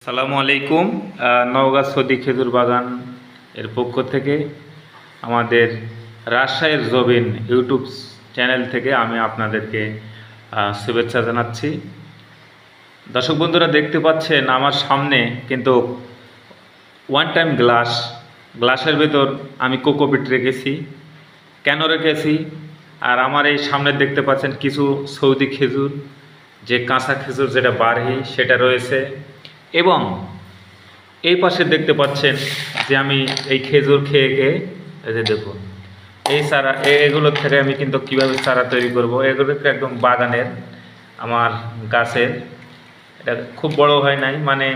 সালামু আলাইকুম। নওগাঁ সৌদি খেজুর বাগান এর পক্ষ থেকে আমাদের রাজশাহীর জবিন ইউটিউব চ্যানেল থেকে আমি আপনাদেরকে শুভেচ্ছা জানাচ্ছি। দর্শক বন্ধুরা, দেখতে পাচ্ছেন আমার সামনে কিন্তু ওয়ান টাইম গ্লাসের ভেতর আমি কোকোপিট রেখেছি। কেন রেখেছি? আর আমার এই সামনে দেখতে পাচ্ছেন কিছু সৌদি খেজুর, যে কাঁচা খেজুর যেটা বারহি সেটা রয়েছে, এবং এই পাশে দেখতে পাচ্ছেন যে আমি এই খেজুর খেয়ে এই যে দেখুন এই চারা, এগুলোর থেকে আমি কিন্তু কীভাবে চারা তৈরি করব, এগুলো একদম বাগানের আমার গাছের, এটা খুব বড় হয় নাই, মানে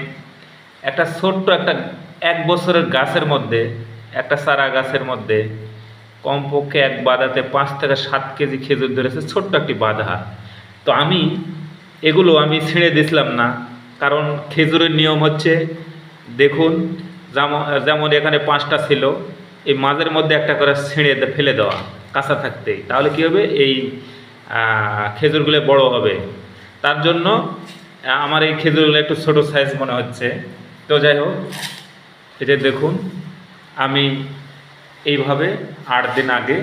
একটা ছোট্ট একটা 1 বছরের গাছের মধ্যে, একটা চারা গাছের মধ্যে কমপক্ষে এক বাদাতে 5 থেকে 7 কেজি খেজুর ধরেছে, ছোট্ট একটি বাধা। তো এগুলো আমি ছিঁড়ে দিছিলাম না, কারণ খেজুরের নিয়ম হচ্ছে, দেখুন যেমন এখানে 5টা ছিল, এই মাঝের মধ্যে একটা করে ছিঁড়ে ফেলে দেওয়া কাঁচা থাকতেই, তাহলে কী হবে, এই খেজুরগুলো বড় হবে। তার জন্য আমার এই খেজুরগুলো একটু ছোটো সাইজ মনে হচ্ছে। তো যাই হোক, এটা দেখুন আমি এইভাবে 8 দিন আগে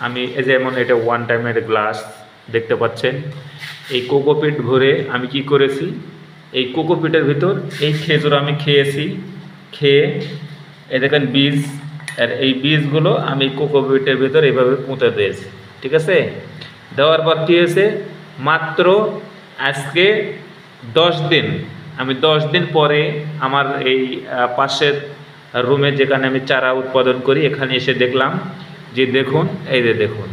আমি যেমন এটা ওয়ান টাইমের গ্লাস দেখতে পাচ্ছেন, এই কোকোপিট ভরে আমি কি করেছি, এই কোকোপিটের ভিতর এই খেজুর আমি খেয়ে এই দেখেন বীজ, আর এই বীজগুলো আমি কোকোপিটের ভিতর এইভাবে পুঁতে দিয়েছি। ঠিক আছে, দেওয়ার পর কী হয়েছে, মাত্র আজকে 10 দিন, আমি 10 দিন পরে আমার এই পাশের রুমে যেখানে আমি চারা উৎপাদন করি, এখানে এসে দেখলাম যে দেখুন এই যে দেখুন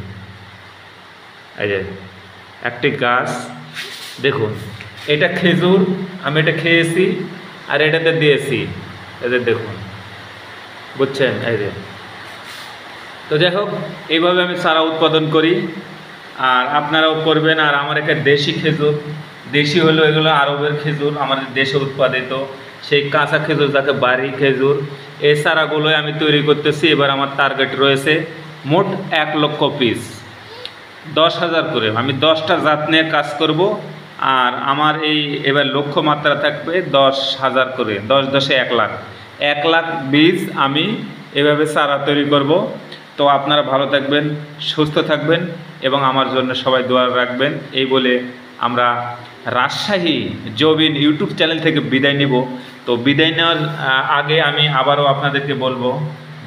এই যে একটি গাছ, দেখুন এটা খেজুর, আমি এটা খেয়েছি আর এটাতে দিয়েছি, এদের দেখুন, বুঝছেন এই যে। তো যাই হোক, এইভাবে আমি চারা উৎপাদন করি, আর আপনারাও করবেন। আর আমার একটা দেশি খেজুর, দেশি হলো এগুলো আরবের খেজুর, আমাদের দেশে উৎপাদিত সেই কাঁচা খেজুর যাকে বাড়ি খেজুর, এই চারাগুলোই আমি তৈরি করতেছি। এবার আমার টার্গেট রয়েছে মোট 1 লক্ষ পিস, 10,000 করে, আমি 10টা জাত নিয়ে কাজ করব। আর আমার এই এবার লক্ষ্যমাত্রা থাকবে 10,000 করে, 10 10 1 লাখ, 1 লাখ বীজ আমি এভাবে চারা তৈরি করব। তো আপনারা ভালো থাকবেন, সুস্থ থাকবেন এবং আমার জন্য সবাই দোয়া রাখবেন। এই বলে আমরা রাজশাহী জবিন ইউটিউব চ্যানেল থেকে বিদায় নিব। তো বিদায় নেওয়ার আগে আমি আবারও আপনাদেরকে বলবো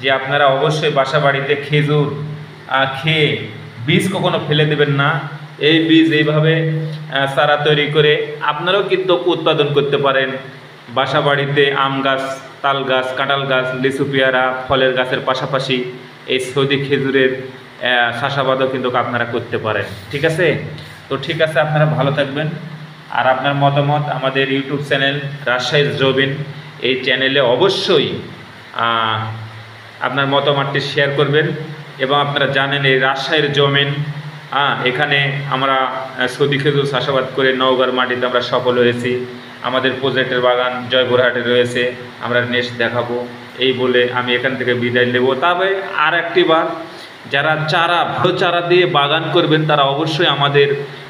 যে আপনারা অবশ্যই বাসা বাড়িতে খেজুর খেয়ে বীজ কখনো ফেলে দেবেন না। এই বীজ এইভাবে চারা তৈরি করে আপনারাও কিন্তু উৎপাদন করতে পারেন বাসা বাড়িতে। আম গাছ, তাল গাছ, কাঁঠাল গাছ, লিচু পেয়ারা ফলের গাছের পাশাপাশি এই সৌদি খেজুরের চাষাবাদও কিন্তু আপনারা করতে পারেন। ঠিক আছে, তো ঠিক আছে, আপনারা ভালো থাকবেন। আর আপনার মতামত আমাদের ইউটিউব চ্যানেল রাজশাহীর জবিন, এই চ্যানেলে অবশ্যই আপনার মতামতটি শেয়ার করবেন। এবং আপনারা জানেন এই রাজশাহীর জমিন, এখানে আমরা সৌদি খেজুর চাষাবাদ করে নওগাঁর মাটিতে আমরা সফল হয়েছি। আমাদের প্রজেক্টের বাগান জয়পুরহাটে রয়েছে, আমরা নেক্সট দেখাবো। এই বলে আমি এখান থেকে বিদায় নেব। তবে আর একটি বার, যারা ভালো চারা দিয়ে বাগান করবেন তারা অবশ্যই আমাদের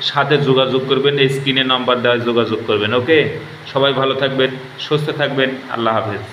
সাথে যোগাযোগ করবেন, এই স্ক্রিনে নাম্বার দেওয়া যোগাযোগ করবেন। ওকে, সবাই ভালো থাকবেন, সুস্থ থাকবেন, আল্লাহ হাফেজ।